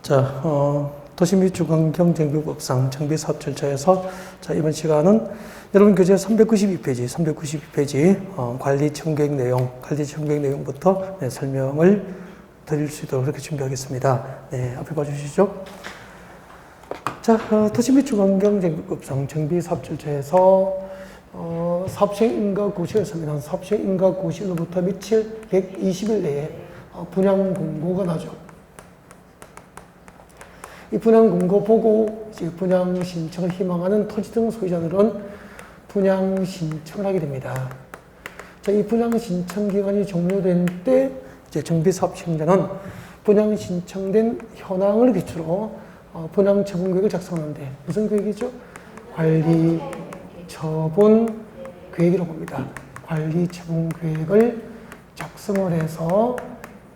자, 도시 및 주거환경정비법상 정비사업절차에서 자, 이번 시간은 여러분 교재 392페이지, 관리 청구계획 내용부터 네, 설명을 드릴 수 있도록 그렇게 준비하겠습니다. 네, 앞에 봐주시죠. 자, 도시 및 주거환경정비법상 정비사업절차에서 사업시행 인가고시였습니다. 사업시행 인가고시로부터 며칠 120일 내에 분양 공고가 나죠. 이 분양 공고 보고 이제 분양 신청을 희망하는 토지 등 소유자들은 분양 신청을 하게 됩니다. 자, 이 분양 신청 기간이 종료된 때 이제 정비사업 시행자는 분양 신청된 현황을 기초로 분양 처분 계획을 작성하는데 무슨 계획이죠? 관리 처분 계획이라고 합니다. 관리 처분 계획을 작성을 해서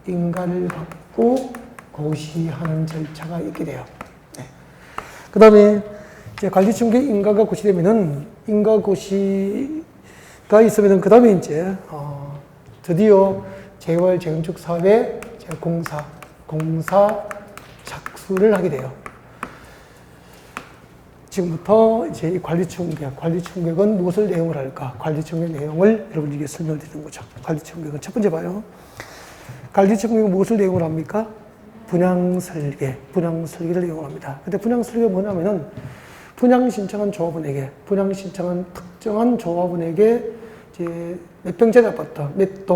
인가를 받고 고시하는 절차가 있게 돼요. 네. 그 다음에 이제 관리청계 인가가 고시되면은 인가 고시가 있으면은 그 다음에 이제 드디어 재개발 재건축 사업의 공사 착수를 하게 돼요. 지금부터 이제 이 관리청계획은 무엇을 내용을 할까? 관리청계획 내용을 여러분에게 설명을 드리는 거죠. 관리청계획은 첫 번째 봐요. 관리청계획은 무엇을 내용을 합니까? 분양 설계를 이용합니다. 근데 분양 설계가 뭐냐면은 분양 신청한 조합원에게 특정한 조합원에게 이제 몇 평짜리 아파트, 몇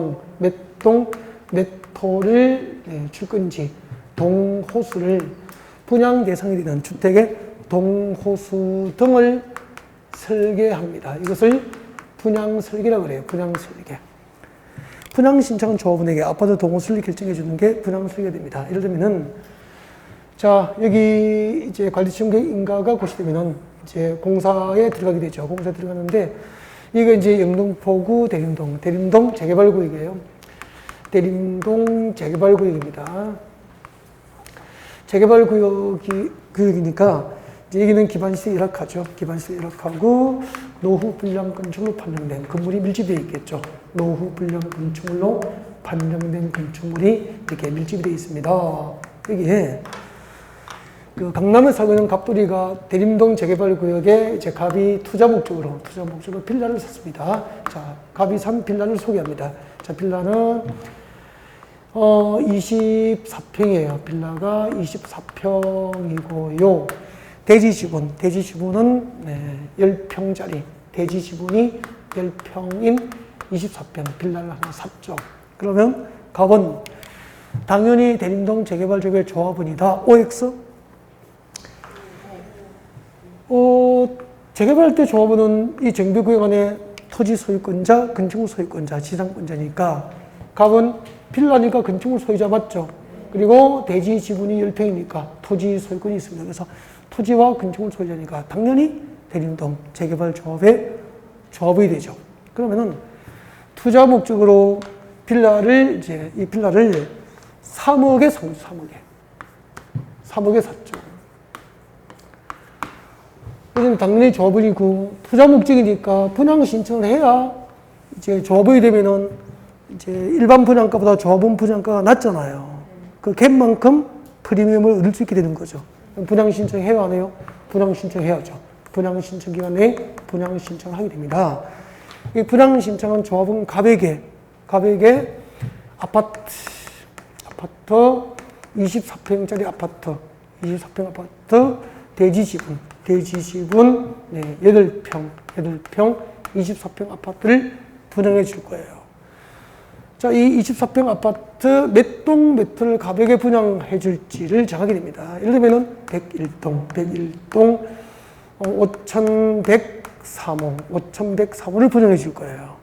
호를 줄 건지 동호수를 분양 대상이 되는 주택의 동호수 등을 설계합니다. 이것을 분양 설계라고 그래요. 분양 설계. 분양 신청한 조합원에게 아파트 동호수를 결정해 주는 게 분양 설계가 됩니다. 예를 들면은, 자, 여기 이제 관리청계 인가가 고시되면은 이제 공사에 들어가게 되죠. 공사에 들어가는데, 이게 이제 영등포구 대림동 재개발구역이에요. 대림동 재개발구역입니다. 재개발구역이니까, 이제 여기는 기반시설 열악하죠. 기반시설 열악하고, 노후 불량 건축물로 판정된 건물이 밀집되어 있겠죠. 노후 불량 건축물로 판정된 건축물이 이렇게 밀집이 되어 있습니다. 여기에 그 강남에 살고 있는 갑돌이가 대림동 재개발 구역에 이제 갑이 투자 목적으로 빌라를 샀습니다. 자, 갑이 산 빌라를 소개합니다. 자, 빌라는 24평이에요. 빌라가 24평이고요. 대지지분은 10평짜리, 대지지분이 10평인 24평 빌라를 하나 샀죠. 그러면 갑은 당연히 대림동 재개발 지역의 조합원이다. OX? 재개발할 때 조합원은 이 정비구역 안에 토지 소유권자, 건축물 소유권자, 지상권자니까 갑은 빌라니까 건축물 소유자 맞죠? 그리고 대지 지분이 10평이니까 토지 소유권이 있습니다. 그래서 토지와 건축물 소유자니까 당연히 대림동 재개발 조합의 조합이 되죠. 그러면은 투자 목적으로 이 빌라를 3억에 샀죠. 그래서 당연히 조합원이 그 투자 목적이니까 분양 신청을 해야 이제 조합원이 되면은 이제 일반 분양가보다 조합원 분양가가 낮잖아요. 그 갭만큼 프리미엄을 얻을 수 있게 되는 거죠. 분양 신청해요, 안 해요? 분양 신청해야죠. 분양 신청 기간 내에 분양 신청을 하게 됩니다. 이 분양 신청한 조합은 갑에게 아파트 24평짜리 아파트, 24평 아파트 대지지분 8평 24평 아파트를 분양해 줄 거예요. 자, 이 24평 아파트 몇 동 몇 호를 갑에게 분양해 줄지를 정하게 됩니다. 예를 들면은 101동 5103호를 분양해 줄 거예요.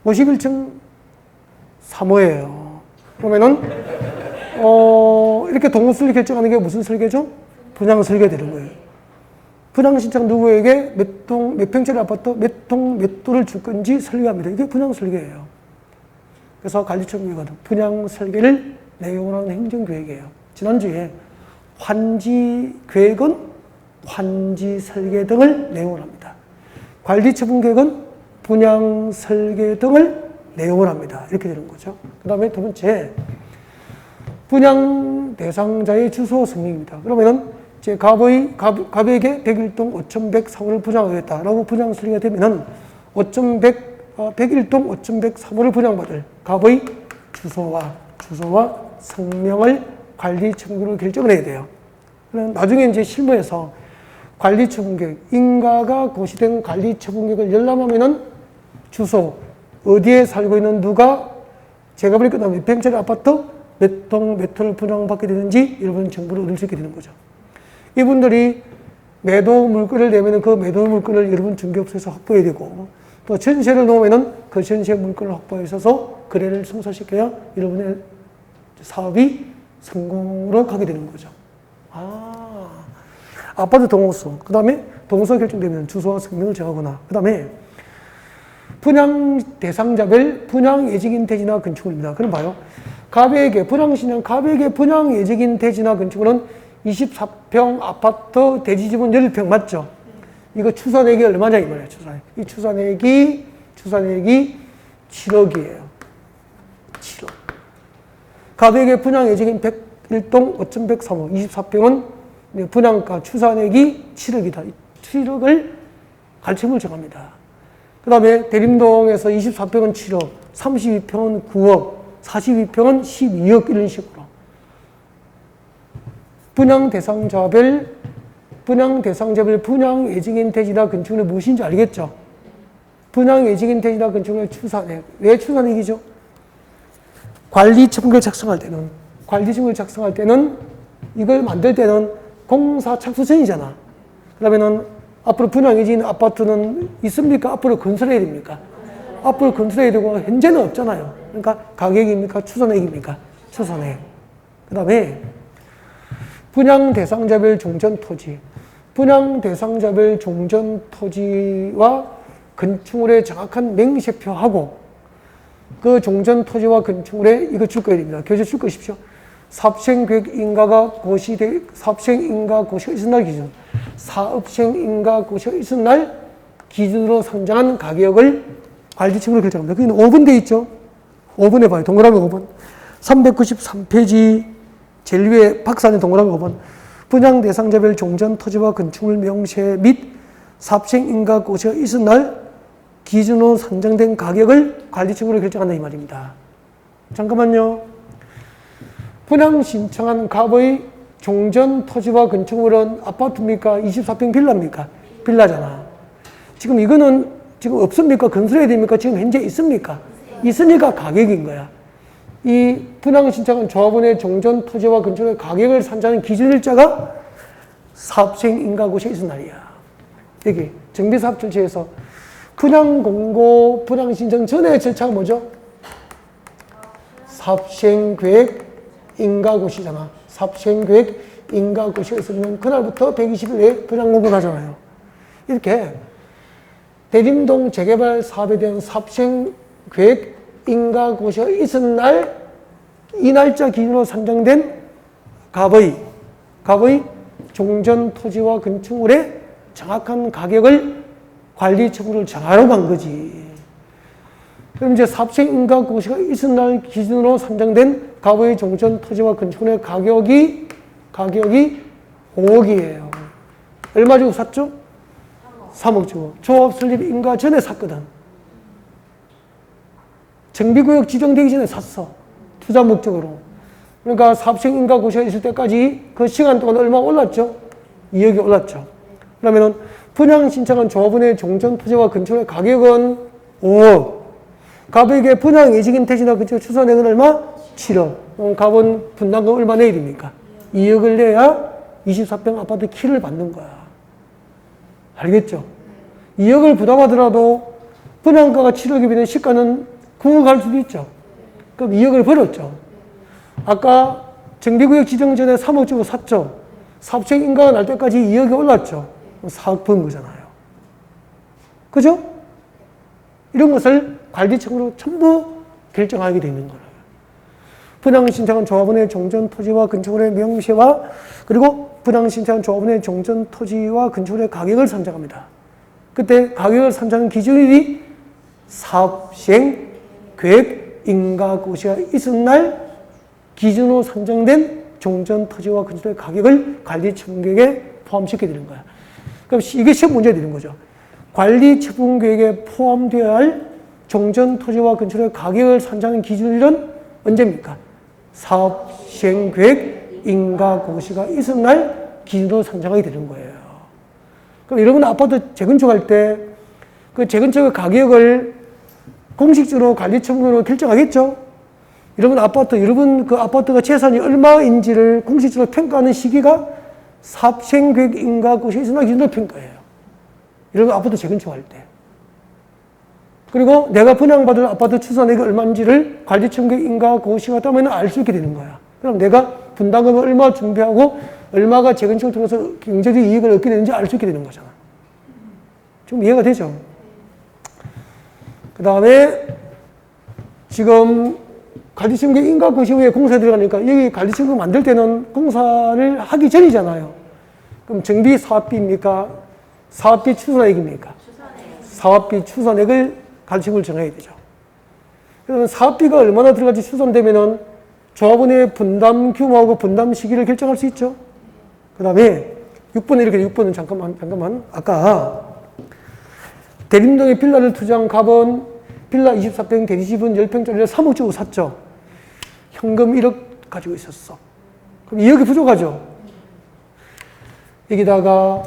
51층 3호예요. 그러면은 이렇게 동호수를 결정하는 게 무슨 설계죠? 분양 설계 되는 거예요. 분양 신청 누구에게 몇 평짜리 아파트 몇 호를 줄 건지 설계합니다. 이게 분양 설계예요. 그래서 관리청계획은 분양 설계를 내용으로 하는 행정계획이에요. 지난주에 환지계획은 환지 설계 등을 내용을 합니다. 관리처분계획은 분양 설계 등을 내용을 합니다. 이렇게 되는 거죠. 그 다음에 두 번째, 분양 대상자의 주소 성명입니다. 그러면은 제 갑에게 101동 5103호를 분양하겠다라고 분양 설계가 되면은 101동 5103호를 분양받을 갑의 주소와 성명을 관리 처분으로 결정을 해야 돼요. 그럼 나중에 이제 실무에서 관리 처분계획, 인가가 고시된 관리 처분계획을 열람하면은 주소, 어디에 살고 있는 누가 재가분이 끝나면 몇 평짜리 아파트 몇 동 몇 호를 분양받게 되는지 여러분 정보를 얻을 수 있게 되는 거죠. 이분들이 매도 물건을 내면은 그 매도 물건을 여러분 중개업소에서 확보해야 되고, 또 전세를 놓으면은 그 전세 물건을 확보해 있어서 거래를 성사시켜야 여러분의 사업이 성공으로 가게 되는 거죠. 아파트 동호수, 그 다음에 동호수가 결정되면 주소와 성명을 정하거나, 그 다음에 분양 대상자별 분양 예정인 대지나 건축물입니다. 그럼 봐요. 갑에게 분양신청 갑에게 분양 예정인 대지나 건축물은 24평 아파트 대지지분 10평 맞죠? 이거 추산액이 얼마냐 이 말이에요. 이 추산액이 7억이에요. 7억. 갑에게 분양 예정인 101동 5103호 24평은 분양가 추산액이 7억이다. 7억을 갈증을 정합니다. 그 다음에 대림동에서 24평은 7억, 32평은 9억, 42평은 12억 이런 식으로 분양 대상자별 분양 예정인 대지나 건축물이 무엇인지 알겠죠? 분양 예정인 대지나 건축물의 추산액. 왜 추산액이죠? 관리청을 작성할 때는 이걸 만들 때는 공사 착수 전이잖아. 그러면은 앞으로 분양 예정인 아파트는 있습니까? 앞으로 건설해야 됩니까? 앞으로 건설해야 되고 현재는 없잖아요. 그러니까 가격입니까? 추산액입니까? 추산액. 그 다음에 분양 대상자별 종전 토지. 분양 대상자별 종전 토지와 건축물의 정확한 명세표하고 그 종전 토지와 건축물에 이거 줄 거야 됩니다. 교재 줄 것이십시오. 사업시행인가가 고시가 있은 날 기준. 사업시행인가 고시가 있은 날 기준으로 산정한 가격을 관리청으로 결정합니다. 거기는 5번 돼 있죠? 5번에 봐요. 동그라미 5번. 393페이지 제일 위에 박스안에 동그라미 5번. 분양 대상자별 종전 토지와 건축물 명세 및 사업시행인가 고시가 있은 날 기준으로 산정된 가격을 관리청으로 결정한다 이 말입니다. 잠깐만요. 분양 신청한 갑의 종전 토지와 건축물은 아파트입니까? 24평 빌라입니까? 빌라잖아. 지금 이거는 지금 없습니까? 건설해야 됩니까? 지금 현재 있습니까? 있으니까 가격인 거야. 이 분양 신청한 조합원의 종전 토지와 건축물의 가격을 산정하는 기준일자가 사업시행인가고시가 있은 날이야. 여기 정비사업 절차에서 분양 공고, 분양 신청 전에 절차가 뭐죠? 사업시행계획 인가고시잖아. 사업시행계획 인가고시가 있으면 그날부터 120일 내에 분양 공고를 하잖아요. 이렇게 대림동 재개발 사업에 대한 사업시행계획 인가고시가 있은 날, 이 날짜 기준으로 산정된 갑의 종전 토지와 건축물의 정확한 가격을 관리처분을 정하러 간 거지. 그럼 이제 사업시행인가고시가 있은 날 기준으로 산정된 갑의 종전 토지와 건축물의 가격이 5억이에요. 얼마 주고 샀죠? 3억 주고. 조합 설립 인가 전에 샀거든. 정비구역 지정되기 전에 샀어. 투자 목적으로. 그러니까 사업시행인가고시가 있을 때까지 그 시간 동안 얼마 올랐죠? 2억이 올랐죠. 그러면은 분양 신청한 조합원의 종전 토지와 건축물의 가격은 5억. 갑에게 분양 예정인 대지나 건축 추산액은 얼마? 7억. 갑은 분담금 얼마 내야 됩니까? 2억을 내야 24평 아파트 키를 받는 거야. 알겠죠? 2억을 부담하더라도 분양가가 7억이면 시가는 9억 갈 수도 있죠. 그럼 2억을 벌었죠. 아까 정비구역 지정 전에 3억 주고 샀죠. 사업시행 인가가 날 때까지 2억이 올랐죠. 4억 번 거잖아요. 그죠? 이런 것을 관리청으로 전부 결정하게 되는 거예요. 분양 신청한 조합원의 종전 토지와 건축물의 명세와 그리고 분양 신청한 조합원의 종전 토지와 건축물의 가격을 산정합니다. 그때 가격을 산정하는 기준일이 사업 시행 계획 인가고시가 있은 날 기준으로 산정된 종전 토지와 건축의 가격을 관리처분계획에 포함시켜야 되는 거야. 그럼 이게 시험 문제가 되는 거죠. 관리처분계획에 포함되어야 할 종전 토지와 건축의 가격을 산정하는 기준일은 언제입니까? 사업 시행계획 인가 공시가 있은 날 기준으로 산정하게 되는 거예요. 그럼 여러분 아파트 재건축할 때 그 재건축의 가격을 공식적으로 관리처분으로 결정하겠죠? 여러분 그 아파트가 재산이 얼마인지를 공식적으로 평가하는 시기가 사업 시행계획 인가 공시 있은 날 기준으로 평가해요. 여러분 아파트 재건축할 때. 그리고 내가 분양받을 아파트 추산액이 얼마인지를 관리처분계획 인가 공시가 따면 알 수 있게 되는 거야. 그럼 내가 분담금을 얼마 준비하고 얼마가 재건축을 통해서 경제적 이익을 얻게 되는지 알 수 있게 되는 거잖아. 좀 이해가 되죠? 그 다음에 지금 관리처분계획 인가 공시 후에 공사에 들어가니까 여기 관리처분계획 만들 때는 공사를 하기 전이잖아요. 그럼 정비 사업비입니까? 사업비 추산액입니까? 사업비 추산액을 관리처분을 정해야 되죠. 그러면 사업비가 얼마나 들어갈지 추산되면은 조합원의 분담 규모하고 분담 시기를 결정할 수 있죠. 그 다음에 6번에 이렇게 6번은 잠깐만. 아까 대림동에 빌라를 투자한 갑은 빌라 24평 대리집은 10평짜리를 3억 주고 샀죠. 현금 1억 가지고 있었어. 그럼 2억이 부족하죠. 여기다가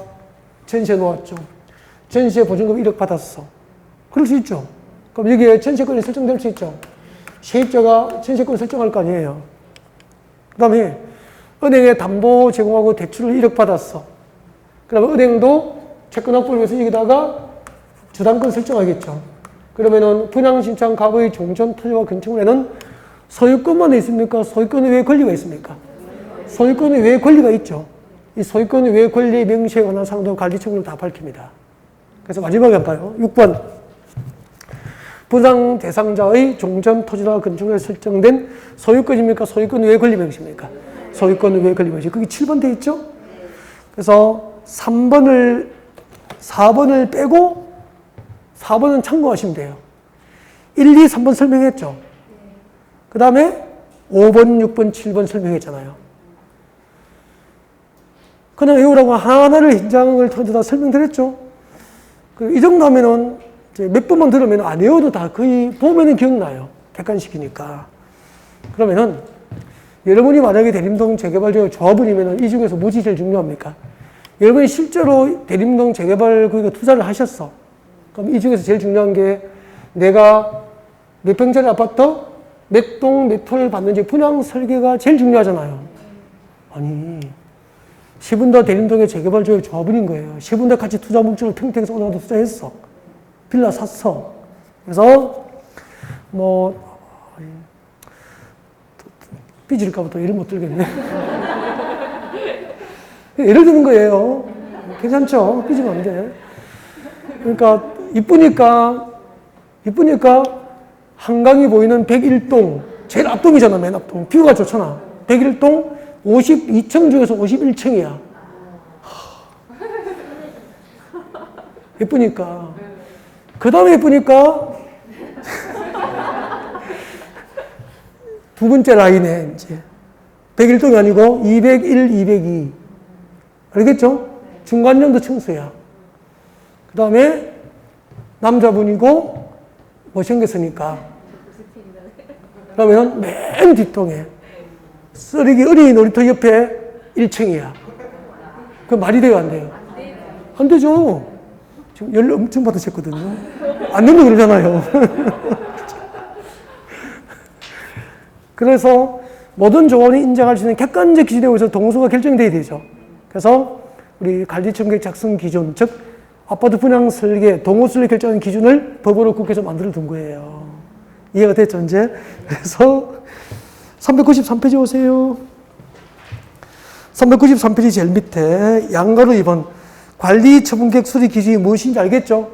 전세 놓았죠. 전세 보증금 1억 받았어. 그럴 수 있죠. 그럼 여기에 전세권이 설정될 수 있죠. 세입자가 전세권을 설정할 거 아니에요. 그 다음에 은행에 담보 제공하고 대출을 1억 받았어. 그러면 은행도 채권 확보를 위해서 여기다가 주담권 설정하겠죠. 그러면은 분양신청 갑의 종전 토지와 건축물에는 소유권만 있습니까? 소유권 외에 권리가 있습니까? 소유권 외에 권리가 있죠. 이 소유권 외에 권리 명시에 관한 사항도 관리처분을 다 밝힙니다. 그래서 마지막에 한번 봐요. 6번. 분양 대상자의 종전 토지나 건축물에 설정된 소유권입니까? 소유권 외에 권리 명시입니까? 소유권 외에 권리 명시. 그게 7번 돼 있죠? 그래서 4번을 빼고 4번은 참고하시면 돼요. 1, 2, 3번 설명했죠. 그 다음에 5번, 6번, 7번 설명했잖아요. 그냥 외우라고 하나하나를 현장을 통해서 다 설명드렸죠. 이 정도 하면은 몇 번만 들으면 안 외워도 다 거의 보면은 기억나요. 객관식이니까. 그러면은 여러분이 만약에 대림동 재개발 조합원이면은 이 중에서 무엇이 제일 중요합니까? 여러분이 실제로 대림동 재개발 구역에 투자를 하셨어. 그럼 이 중에서 제일 중요한 게 내가 몇 평짜리 아파트, 몇 동, 몇 호를 받는지 분양 설계가 제일 중요하잖아요. 아니, 10분 다 대림동의 재개발 조합원인 거예요. 10분 다 같이 투자 목적으로 평택에서 어느 정도 투자했어. 빌라 샀어. 그래서 삐질까봐 또 이름 못 들겠네. 예를 드는 거예요. 괜찮죠? 삐지면 안 돼. 그러니까 이쁘니까 한강이 보이는 101동 제일 앞동이잖아. 맨 앞동 뷰가 좋잖아. 101동 52층 중에서 51층이야. 예쁘니까 그 다음에 예쁘니까 두 번째 라인에 이제 101동이 아니고 201, 202 알겠죠? 중간정도 층수야. 그 다음에 남자분이고 못생겼으니까 그러면 맨 뒷동에 쓰레기 어린이 놀이터 옆에 1층이야. 그 말이 돼요, 안 돼요? 안 되죠. 지금 연락 엄청 받으셨거든요. 안 된다고 그러잖아요. 그래서 모든 조언이 인정할 수 있는 객관적 기준에 의해서 동수가 결정돼야 되죠. 그래서 우리 관리청계 작성 기준, 즉 아파트 분양 설계, 동호 설계 결정하는 기준을 법으로 국회에서 만들어 둔 거예요. 이해가 됐죠, 이제? 그래서 393페이지 오세요. 393페이지 제일 밑에 양가로 2번 관리처분계획 수립 기준이 무엇인지 알겠죠?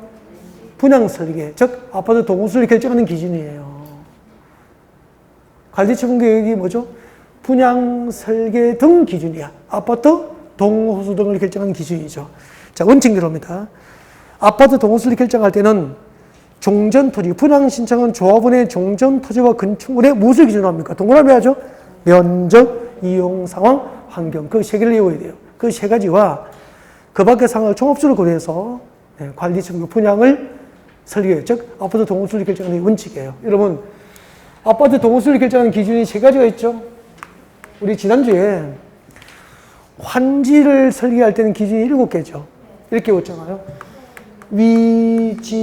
분양 설계, 즉 아파트 동호 설계 결정하는 기준이에요. 관리처분계획이 뭐죠? 분양 설계 등 기준이야. 아파트 동호수 등을 결정하는 기준이죠. 자, 원칙 내려옵니다. 아파트 동호수를 결정할 때는 종전토지, 분양 신청은 조합원의 종전토지와 건축물에 무엇을 기준으로 합니까? 동그라미 하죠? 면적, 이용 상황, 환경. 그 세 개를 외워야 돼요. 그 세 가지와 그 밖의 상황을 종합적으로 고려해서 관리 청구 분양을 설계, 즉 아파트 동호수를 결정하는 원칙이에요. 여러분, 아파트 동호수를 결정하는 기준이 세 가지가 있죠. 우리 지난주에 환지를 설계할 때는 기준이 7개죠. 이렇게 외웠잖아요.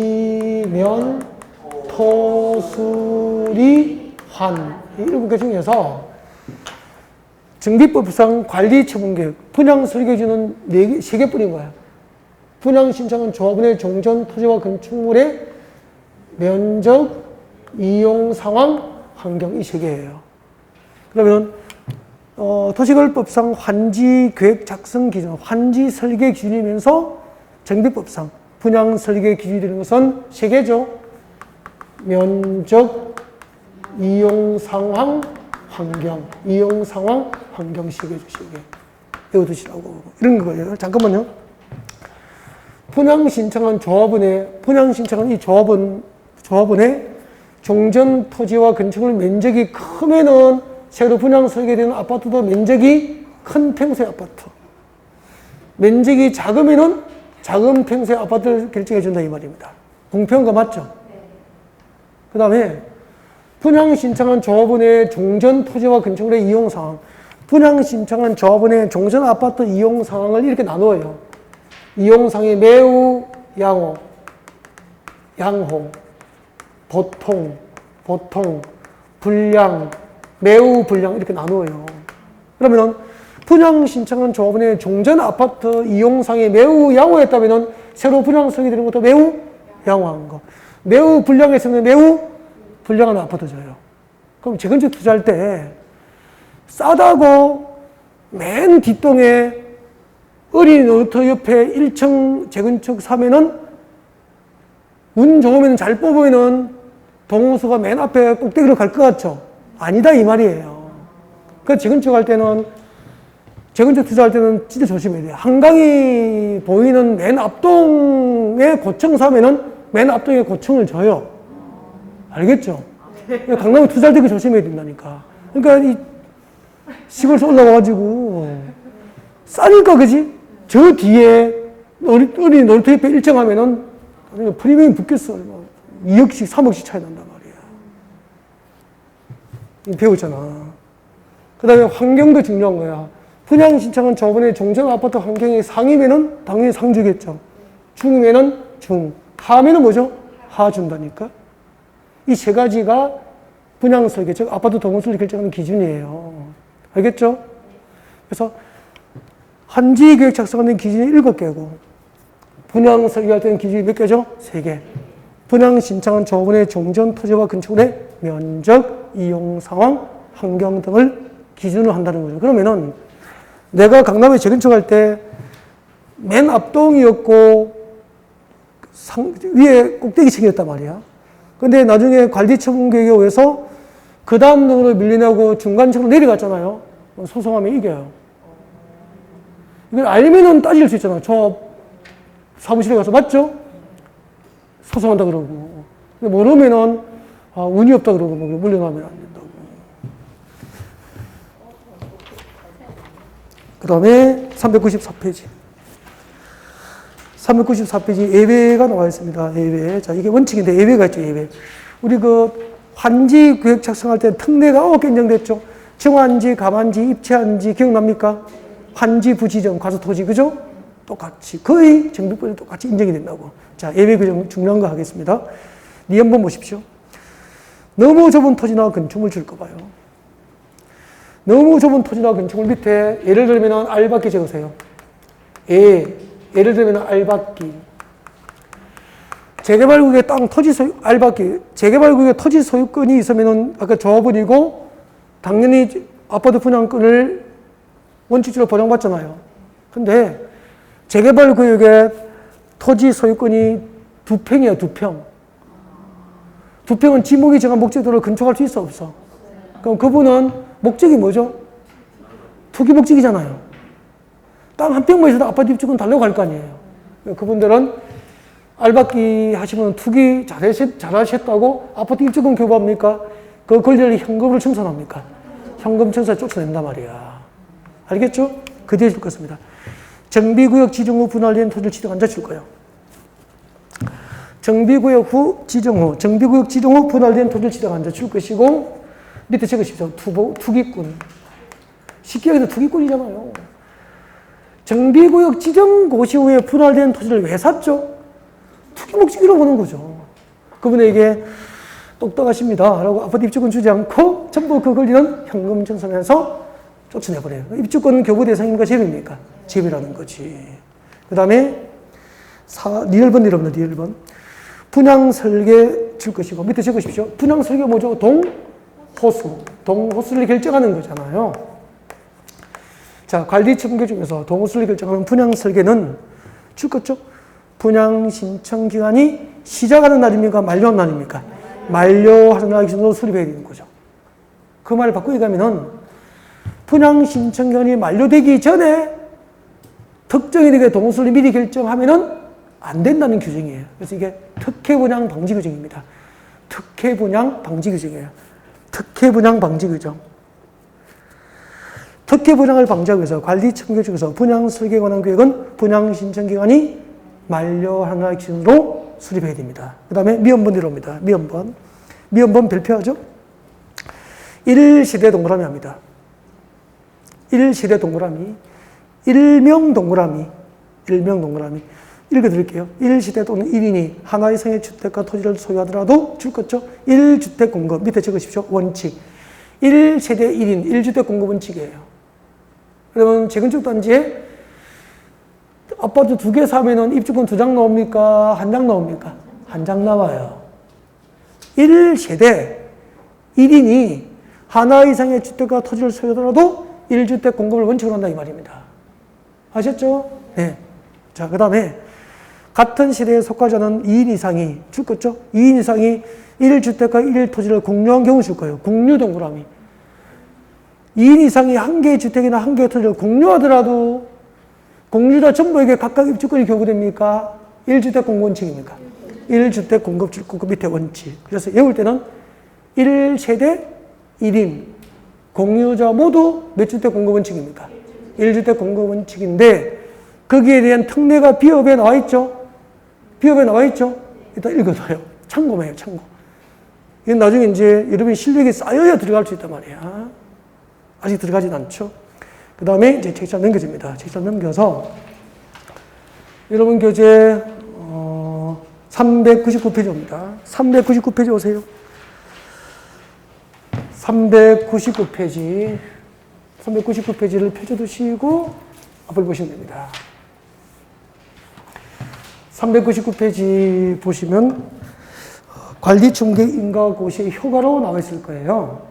위지면, 토수리, 환. 이 7개 중에서 정비법상 관리 처분 계획, 분양 설계 기준은 3개뿐인 거예요. 분양 신청은 조합원의 종전 토지와 건축물의 면적, 이용 상황, 환경 이 3개예요. 그러면 도시개발법상 환지 계획 작성 기준, 환지 설계 기준이면서 정비법상 분양 설계 기준이 되는 것은 3개죠. 면적, 이용 상황, 환경. 이용 상황, 환경 3개죠, 3개. 외워두시라고. 이런 거예요. 잠깐만요. 분양 신청한 조합원의, 분양 신청한 이 조합원의 종전 토지와 건축물 면적이 크면은 새로 분양 설계되는 아파트도 면적이 큰 평수의 아파트. 면적이 작으면은 작은 평수의 아파트를 결정해 준다 이 말입니다. 공평한 거 맞죠? 네. 그 다음에 분양 신청한 조합원의 종전 토지와 건축물의 이용 상황. 분양 신청한 조합원의 종전 아파트 이용 상황을 이렇게 나누어요. 이용 상황이 매우 양호, 양호, 보통, 불량, 매우 불량 이렇게 나누어요. 그러면은 분양 신청한 조합원의 종전 아파트 이용상이 매우 양호했다면은 새로 분양 설계되는 것도 매우 양호한 거. 매우 불량했으면 매우 불량한 아파트 줘요. 그럼 재건축 투자할 때 싸다고 맨 뒷동에 어린이 놀이터 옆에 1층 재건축 사면은 운 좋으면 잘 뽑으면은 동호수가 맨 앞에 꼭대기로 갈 것 같죠? 아니다 이 말이에요. 그러니까 재건축 할 때는 재건축 투자할 때는 진짜 조심해야 돼요. 한강이 보이는 맨 앞동에 고층 사면은 맨 앞동에 고층을 줘요. 알겠죠? 강남에 투자할 때 조심해야 된다니까. 그러니까 이 시골에서 올라와가지고 싸니까 그지? 저 뒤에 어린이 놀이터 옆에 1층 하면은 프리미엄 붙겠어. 2억씩, 3억씩 차이 난단 말이야. 배우잖아. 그 다음에 환경도 중요한 거야. 분양 신청은 저번에 종전 아파트 환경이 상이면은 당연히 상 주겠죠. 중이면은 중. 하면은 뭐죠? 하 준다니까. 이 세 가지가 분양 설계, 즉 아파트 동호수를 결정하는 기준이에요. 알겠죠? 그래서 환지 계획 작성하는 기준이 7개고, 분양 설계할 때는 기준이 몇 개죠? 3개. 분양 신청은 조합원의 종전 토지와 건축물의 면적, 이용 상황, 환경 등을 기준으로 한다는 거죠. 그러면은 내가 강남에 재건축할 때 맨 앞동이었고 위에 꼭대기층이었단 말이야. 근데 나중에 관리처분 계획에 의해서 그 다음 동으로 밀려나고 중간층으로 내려갔잖아요. 소송하면 이겨요. 이걸 알면은 따질 수 있잖아. 저 사무실에 가서 맞죠? 소송한다 그러고. 근데 모르면은 운이 없다 그러고 물려나면 안 된다고. 그 다음에 394페이지. 394페이지 예외가 나와 있습니다. 예외. 자, 이게 원칙인데 예외가 있죠, 예외. 우리 환지 계획 작성할 때 특례가 9개 인정됐죠? 정환지, 감환지, 입체환지 기억납니까? 환지, 부지정, 과수토지, 그죠? 똑같이, 거의 정비법에 똑같이 인정이 된다고. 자, 예외 규정 중요한 거 하겠습니다. 이 한번 보십시오. 너무 좁은 토지나 건축물 줄 거 봐요. 너무 좁은 토지나 건축물 밑에 예를 들면 알박기 적으세요. 예를 들면 알박기. 재개발구역에 땅 토지 소유, 알박기. 재개발구역에 토지 소유권이 있으면은 아까 조합원이고 당연히 아파트 분양권을 원칙적으로 보장받잖아요. 근데 재개발구역에 토지 소유권이 2평이야, 2평. 2평은 지목이 정한 목적도를 건축할 수 있어, 없어? 그럼 그분은 목적이 뭐죠? 투기 목적이잖아요. 땅 한 평만 있어도 아파트 입주권 달라고 갈 거 아니에요. 그분들은 알박기 하시면 투기 잘하셨다고 아파트 입주권 교부합니까? 그 권리를 현금으로 청산합니까? 현금청사에 쫓아낸단 말이야. 알겠죠? 그 뒤에 줄 것입니다. 정비구역 지정 후 분할된 토지를 지정한 자 줄 거예요. 정비구역 지정 후 분할된 토지를 지정한 자 줄 것이고, 밑에 적으십시오. 투기꾼. 쉽게 얘기해서 투기꾼이잖아요. 정비구역 지정 고시 후에 분할된 토지를 왜 샀죠? 투기 목적으로 보는 거죠. 그분에게 똑똑하십니다 라고 아파트 입주권 주지 않고 전부 그 권리는 현금 청산해서 쫓아내버려요. 입주권은 교부 대상입니까? 제비입니까? 제비라는 거지. 그 다음에 리얼번 내려옵니다. 리얼번. 분양 설계 줄 것이고, 밑에 적으십시오. 분양 설계 뭐죠? 동호수를 결정하는 거잖아요. 자, 관리 청구 중에서 동호수를 결정하는 분양 설계는 줄 거죠? 분양 신청 기간이 시작하는 날입니까? 만료하는 날입니까? 만료하는 날 기준으로 수립해야 되는 거죠. 그 말을 바꾸게 가면은 분양 신청 기간이 만료되기 전에 특정인에게 동호수를 미리 결정하면은 안 된다는 규정이에요. 그래서 이게 특혜분양 방지 규정입니다. 특혜분양 방지 규정이에요. 특혜분양 방지 규정. 특혜분양을 방지하기 위해서 관리 청구 중에서 분양 설계에 관한 계획은 분양 신청 기간이 만료하는 날 기준으로 수립해야 됩니다. 그 다음에 미연번 내려옵니다. 미연번 별표하죠? 1시대 동그라미 합니다. 1시대 동그라미. 일명 동그라미. 읽어드릴게요. 1시대 또는 1인이 하나 이상의 주택과 토지를 소유하더라도 줄 것죠? 1주택 공급. 밑에 적으십시오. 원칙. 1세대 1인, 1주택 공급 원칙이에요. 그러면 재건축 단지에 아파트 2개 사면은 입주권 2장 나옵니까? 1장 나옵니까? 1장 나와요. 1세대 1인이 하나 이상의 주택과 토지를 소유하더라도 1주택 공급을 원칙으로 한다 이 말입니다. 아셨죠? 네. 자, 그 다음에 같은 시대에 속하지 않은 2인 이상이 줄 거죠? 2인 이상이 1주택과 1토지를 공유한 경우 줄 거예요. 공유 동그라미. 2인 이상이 한 개의 주택이나 한 개의 토지를 공유하더라도 공유자 전부에게 각각 입주권이 교부됩니까? 1주택 공급 원칙입니까? 1주택 공급 줄 거고 밑에 원칙. 그래서 외울 때는 1세대 1인 공유자 모두 몇 주택 공급 원칙입니까? 1주택 공급 원칙인데 거기에 대한 특례가 비업에 나와 있죠? 비업에 나와 있죠? 일단 읽어둬요. 참고만 해요, 참고. 이건 나중에 이제 여러분이 실력이 쌓여야 들어갈 수 있단 말이야. 아직 들어가진 않죠? 그 다음에 이제 책장 넘겨집니다. 책장 넘겨서 여러분 교재 399페이지입니다. 399페이지 오세요. 399페이지를 펼쳐두시고 앞을 보시면 됩니다. 399페이지 보시면 관리중개 인가고시의 효과로 나와 있을 거예요.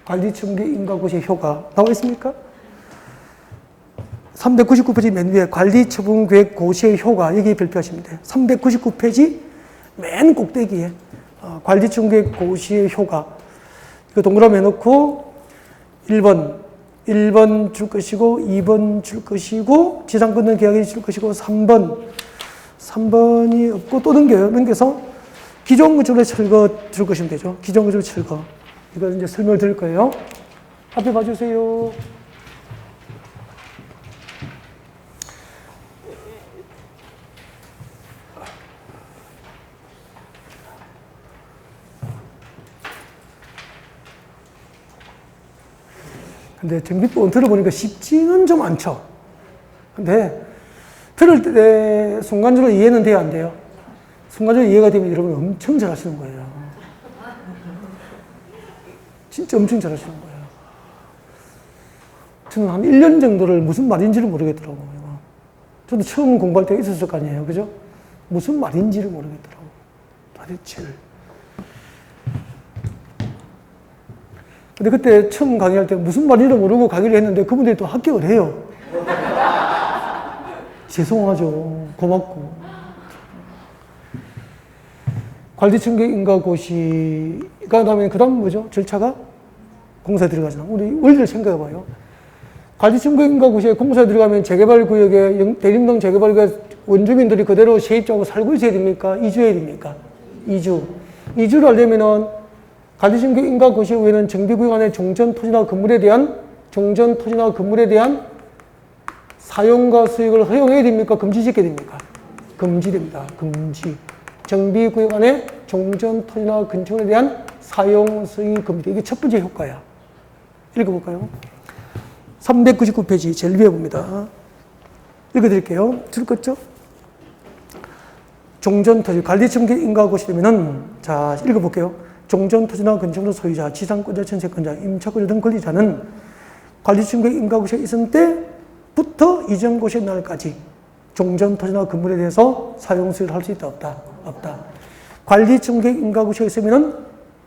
관리중개 인가고시의 효과 나와 있습니까? 399페이지 맨 위에 관리처분계획 고시의 효과 여기 별표하시면 돼요. 399페이지 맨 꼭대기에 관리중개 고시의 효과 이거 동그라미 해놓고 1번 줄 것이고 2번 줄 것이고 지상 끊는 계약이 줄 것이고 3번이 없고 또 넘겨서 기존 구조로 철거 줄 것이면 되죠. 기존 구조로 철거. 이걸 이제 설명을 드릴 거예요. 앞에 봐주세요. 근데 정비법은 들어보니까 쉽지는 좀 않죠. 근데 들을 때 순간적으로 이해는 돼야 안 돼요? 순간적으로 이해가 되면 여러분 엄청 잘하시는 거예요. 진짜 엄청 잘하시는 거예요. 저는 한 1년 정도를 무슨 말인지를 모르겠더라고요. 저도 처음 공부할 때가 있었을 거 아니에요. 그죠? 무슨 말인지를 모르겠더라고요. 도대체. 근데 그때 처음 강의할 때 무슨 말인지를 모르고 강의를 했는데 그분들이 또 합격을 해요. 죄송하죠. 고맙고. 관리청계 인가고시가 나면 그 다음 뭐죠? 절차가? 공사에 들어가잖아. 우리 원리를 생각해봐요. 관리청계 인가고시에 공사에 들어가면 재개발구역에 대림동 재개발구역 원주민들이 그대로 세입자하고 살고 있어야 됩니까? 이주해야 됩니까? 이주를 하려면은 관리증격 인가 고시 후에는 정비구역 안에 종전 토지나 건물에 대한 사용과 수익을 허용해야 됩니까? 금지시켜야 됩니까? 금지됩니다. 금지. 정비구역 안에 종전 토지나 건축물에 대한 사용, 수익 금지. 이게 첫 번째 효과야. 읽어볼까요? 399페이지 제일 위에 봅니다. 읽어드릴게요. 들었죠? 종전토지, 관리청계 인가고시되면은, 자, 읽어볼게요. 종전토지나 건축물 소유자, 지상권자, 전세권자, 임차권자 등 권리자는 관리청계 인가고시가 있을 때부터 이전고시 날까지 종전토지나 건물에 대해서 사용수익을 할 수 있다, 없다? 없다. 관리청계 인가고시가 있으면은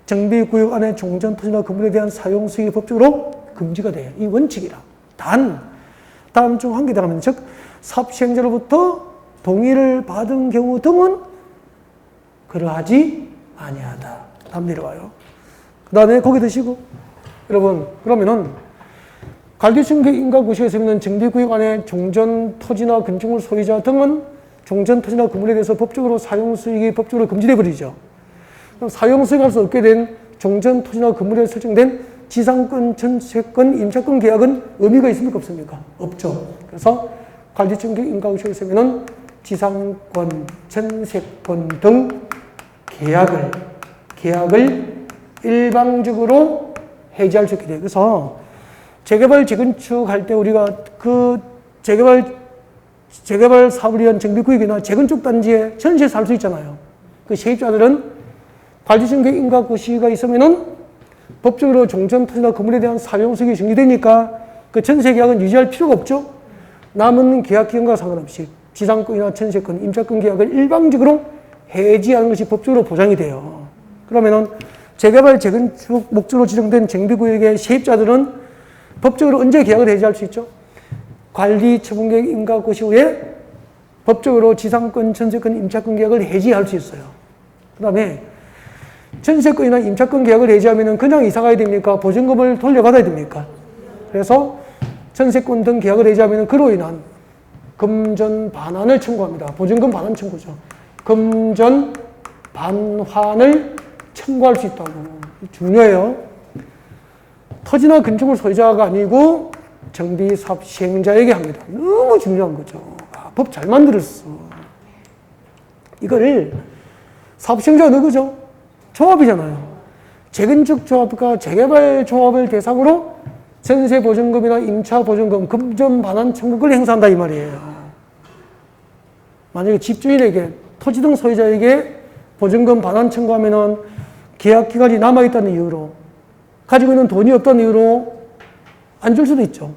정비구역 안에 종전토지나 건물에 대한 사용수익이 법적으로 금지가 돼요. 이 원칙이라. 단, 다음 중 한 개 들어가면, 즉, 사업시행자로부터 동의를 받은 경우 등은 그러하지 아니하다. 다음 내려와요. 그 다음에 거기 드시고, 여러분, 그러면은, 관리청계 인가고시에 있으면 정비구역 안에 종전토지나 건축물 소유자 등은 종전토지나 건물에 대해서 법적으로 사용수익이 법적으로 금지돼 버리죠. 그럼 사용수익할 수 없게 된 종전토지나 건물에 설정된 지상권, 전세권, 임차권 계약은 의미가 있습니까? 없습니까? 없죠. 그래서 관리청계 인가고시에 있으면 지상권, 전세권 등 계약을 일방적으로 해지할 수 있게 돼요. 그래서 재개발, 재건축 할 때 우리가 그 재개발 사업을 위한 정비구역이나 재건축 단지에 전시해서 할 수 있잖아요. 그 세입자들은 관리청계 인가고시가 있으면은 법적으로 종전토지나 건물에 대한 사용수익이 정지되니까 그 전세계약은 유지할 필요가 없죠. 남은 계약기간과 상관없이 지상권이나 전세권, 임차권 계약을 일방적으로 해지하는 것이 법적으로 보장이 돼요. 그러면은 재개발, 재건축 목적으로 지정된 정비구역의 세입자들은 법적으로 언제 계약을 해지할 수 있죠? 관리처분계획 인가고시 후에 법적으로 지상권, 전세권, 임차권 계약을 해지할 수 있어요. 그 다음에 전세권이나 임차권 계약을 해지하면 그냥 이사 가야 됩니까? 보증금을 돌려받아야 됩니까? 그래서 전세권 등 계약을 해지하면 그로 인한 금전 반환을 청구합니다. 보증금 반환 청구죠. 금전 반환을 청구할 수 있다고. 중요해요. 토지나 건축물 소유자가 아니고 정비사업 시행자에게 합니다. 너무 중요한 거죠. 법 잘 만들었어. 이걸 사업 시행자가 누구죠? 조합이잖아요. 재건축 조합과 재개발 조합을 대상으로 전세 보증금이나 임차 보증금, 금전 반환 청구를 행사한다 이 말이에요. 만약에 집주인에게, 토지 등 소유자에게 보증금 반환 청구하면은 계약 기간이 남아있다는 이유로, 가지고 있는 돈이 없다는 이유로 안 줄 수도 있죠.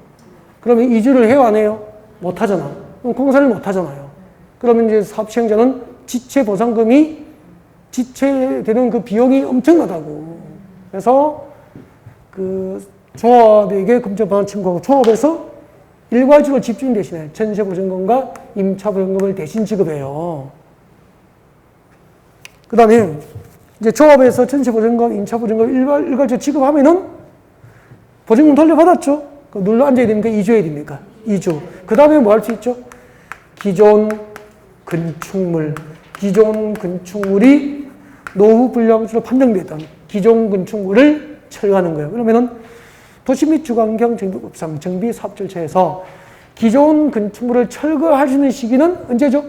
그러면 이주를 해요, 안 해요? 못 하잖아. 그럼 공사를 못 하잖아요. 그러면 이제 사업 시행자는 지체 보상금이 지체되는 그 비용이 엄청나다고. 그래서 그 조합에게 금전 반환 청구하고 조합에서 일괄적으로 집주인 대신에 전세 보증금과 임차 보증금을 대신 지급해요. 그 다음에 이제 조합에서 전세 보증금, 임차 보증금 일괄적으로 지급하면은 보증금 돌려받았죠? 눌러 앉아야 됩니까? 이주해야 됩니까? 이주. 그 다음에 뭐 할 수 있죠? 기존 건축물이 노후 불량수로 판정됐던 기존 건축물을 철거하는 거예요. 그러면은 도시 및 주거환경 정비법상 정비 사업 절차에서 기존 건축물을 철거할 수 있는 시기는 언제죠?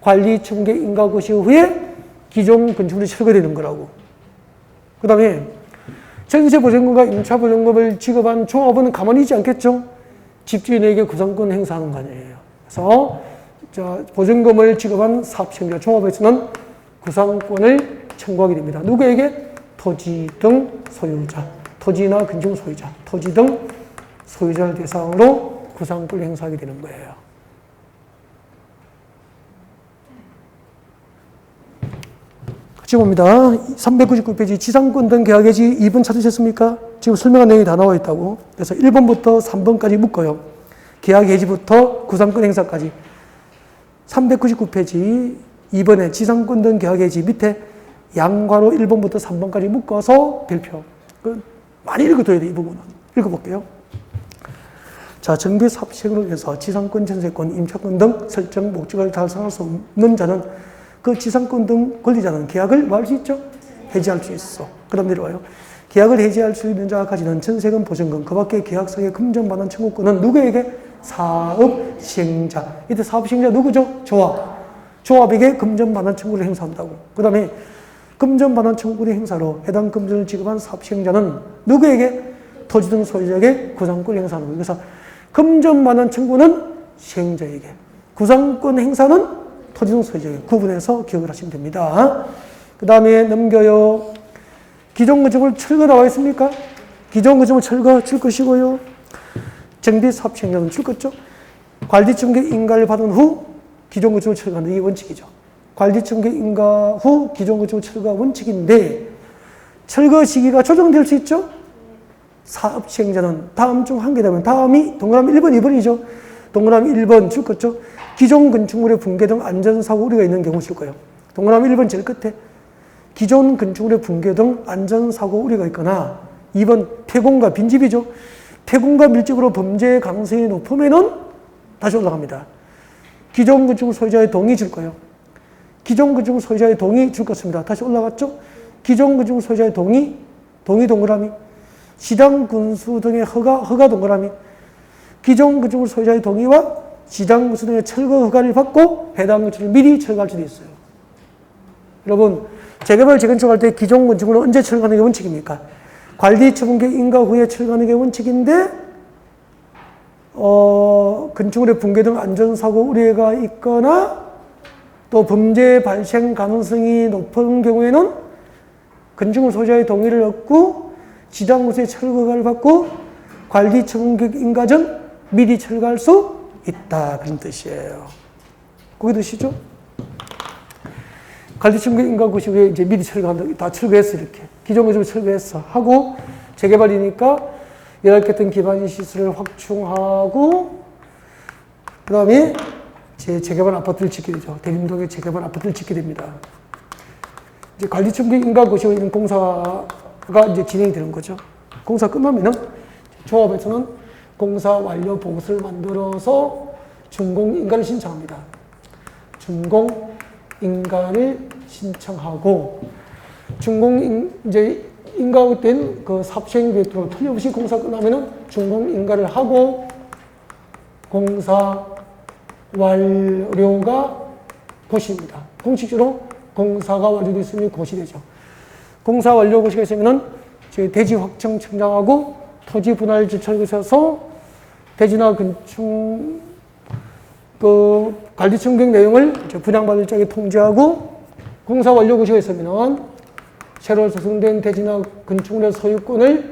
관리청계 인가고시 후에 기존 건축물이 철거되는 거라고. 그 다음에 전세 보증금과 임차 보증금을 지급한 조합은 가만히 있지 않겠죠? 집주인에게 구상권 행사하는 거 아니에요. 그래서 보증금을 지급한 사업시행자 조합에서는 구상권을 청구하게 됩니다. 누구에게? 토지 등 소유자, 토지나 건축물 소유자, 토지 등 소유자를 대상으로 구상권을 행사하게 되는 거예요. 같이 봅니다. 399페이지 지상권 등 계약 해지 2번 찾으셨습니까? 지금 설명한 내용이 다 나와 있다고. 그래서 1번부터 3번까지 묶어요. 계약 해지부터 구상권 행사까지. 399페이지 2번에 지상권 등 계약 해지 밑에 양괄호 1번부터 3번까지 묶어서 별표. 많이 읽어둬야 돼, 이 부분은. 읽어볼게요. 자, 정비 사업 시행을 위해서 지상권, 전세권, 임차권 등 설정 목적을 달성할 수 없는 자는 그 지상권 등 권리자는 계약을 뭐 할 수 있죠? 해지할 수 있어. 그 다음 내려와요. 계약을 해지할 수 있는 자가 가지는 전세금, 보증금, 그 밖에 계약상의 금전반환 청구권은 누구에게? 사업시행자. 이때 사업시행자 누구죠? 조합. 조합에게 금전반환 청구를 행사한다고. 그 다음에 금전반환 청구의 행사로 해당 금전을 지급한 사업시행자는 누구에게? 토지 등 소유자에게 구상권을 행사하는 거예요. 그래서 금전반환 청구는 시행자에게, 구상권 행사는 토지 등 소유자에게 구분해서 기억을 하시면 됩니다. 그 다음에 넘겨요. 기존건축물 철거 나와 있습니까? 기존건축물 철거 줄 것이고요. 정비 사업시행자는 줄 거죠. 관리청객 인가를 받은 후 기존건축물 철거하는 게 원칙이죠. 관리청객 인가 후 기존건축물 철거 원칙인데 철거 시기가 조정될 수 있죠. 사업시행자는 다음 중 한 개 되면 다음이 동그라미 1번, 2번이죠. 동그라미 1번 줄 거죠. 기존 건축물의 붕괴 등 안전사고 우려가 있는 경우 줄 거예요. 동그라미 1번 제일 끝에 기존 건축물의 붕괴 등 안전사고 우려가 있거나 2번 폐공과 빈집이죠. 폐공과 밀집으로 범죄 가능성이 높으면은 다시 올라갑니다. 기존 건축물 소유자의 동의 줄 거예요. 기존 건축물 소유자의 동의 줄 것입니다. 다시 올라갔죠. 기존 건축물 소유자의 동의 동그라미. 시장 군수 등의 허가 동그라미. 기존 건축물 소유자의 동의와 시장 군수 등의 철거 허가를 받고 해당 건축물을 미리 철거할 수도 있어요. 여러분, 재개발, 재건축할 때 기존 건축물은 언제 철거하는 게 원칙입니까? 관리처분계 인가 후에 철거하는 게 원칙인데, 건축물의 붕괴 등 안전사고 우려가 있거나 또 범죄 발생 가능성이 높은 경우에는 건축물 소유자의 동의를 얻고 시장군수의 철거를 받고 관리처분계 인가 전 미리 철거할 수 있다. 그런 뜻이에요. 거기 드시죠? 관리처분계 인가 고시 후에 이제 미리 철거한다. 다 철거했어, 이렇게. 기존 건축물 철거했어. 하고 재개발이니까 열악했던 기반 시설을 확충하고 그 다음에 재개발 아파트를 짓게 되죠. 대림동에 재개발 아파트를 짓게 됩니다. 이제 관리청계 인가 고시 후에 있는 공사가 이제 진행이 되는 거죠. 공사 끝나면은 조합에서는 공사 완료 보고서를 만들어서 준공 인가를 신청합니다. 준공 인가를 신청하고 이제 인가된 그 사업시행 계획으로 틀림없이 공사 끝나면은 준공 인가를 하고 공사 완료가 고시입니다. 공식적으로 공사가 완료됐으면 고시되죠. 공사 완료 고시가 있으면은 대지 확정 청장하고 토지 분할 절차를 거쳐서 대지나 건축 그 관리청객 내용을 분양받을 적에 통지하고 공사 완료 고시가 있으면은 새로 조성된 대지나 건축물의 소유권을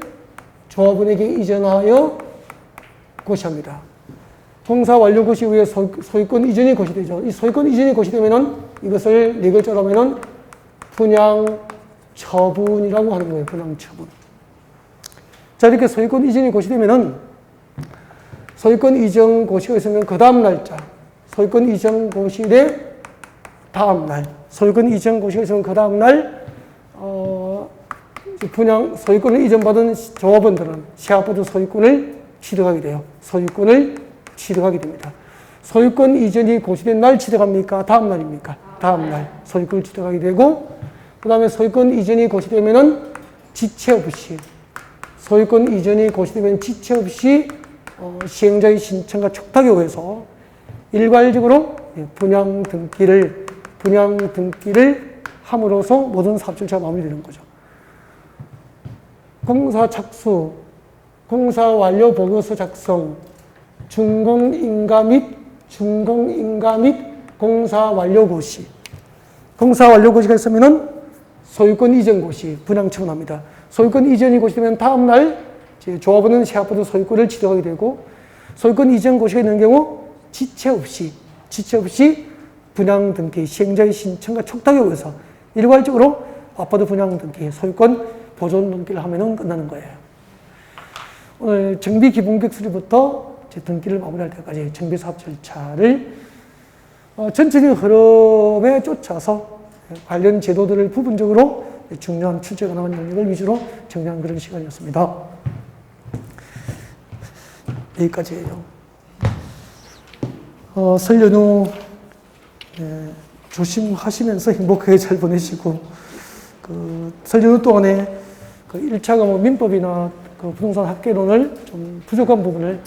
조합원에게 이전하여 고시합니다. 공사 완료 고시 후에 소유권 이전이 고시되죠. 이 소유권 이전이 고시되면은 이것을 리글자로 하면은 분양 처분이라고 하는 거예요. 분양 처분. 자, 이렇게 소유권 이전이 고시되면은 소유권 이전 고시가 있으면 그 다음 날짜, 소유권 이전 고시의 다음 날, 소유권 이전 고시가 있으면 그 다음 날, 분양, 소유권을 이전받은 조합원들은 시아파트 소유권을 취득하게 돼요. 소유권을 취득하게 됩니다. 소유권 이전이 고시된 날 취득합니까? 다음 날입니까? 다음 날 소유권을 취득하게 되고, 그 다음에 소유권 이전이 고시되면은 지체 없이, 소유권 이전이 고시되면 지체 없이 시행자의 신청과 촉탁에 의해서 일괄적으로 분양 등기를 함으로써 모든 사업 절차가 마무리되는 거죠. 공사 착수, 공사 완료 보고서 작성, 준공인가 및 공사 완료 고시. 공사 완료 고시가 있으면은 소유권 이전 고시, 분양 처분합니다. 소유권 이전이 고시되면 다음 날 조합원은 시아파트 소유권을 취득하게 되고, 소유권 이전 고시가 있는 경우 지체 없이 분양 등기, 시행자의 신청과 촉탁에 의해서 일괄적으로 아파트 분양 등기, 소유권 보존 등기를 하면은 끝나는 거예요. 오늘 정비 기본계획 수리부터 등기를 마무리할 때까지 정비 사업 절차를 전체적인 흐름에 쫓아서 관련 제도들을 부분적으로 중요한 출제 가능한 영역을 위주로 정리한 그런 시간이었습니다. 여기까지예요. 설 연휴 조심하시면서 행복하게 잘 보내시고 설 연휴 동안에 1차 과목 민법이나 부동산 학개론을 좀 부족한 부분을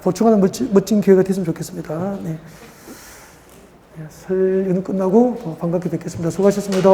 보충하는 멋진 기회가 됐으면 좋겠습니다. 네. 설 연휴 끝나고 반갑게 뵙겠습니다. 수고하셨습니다.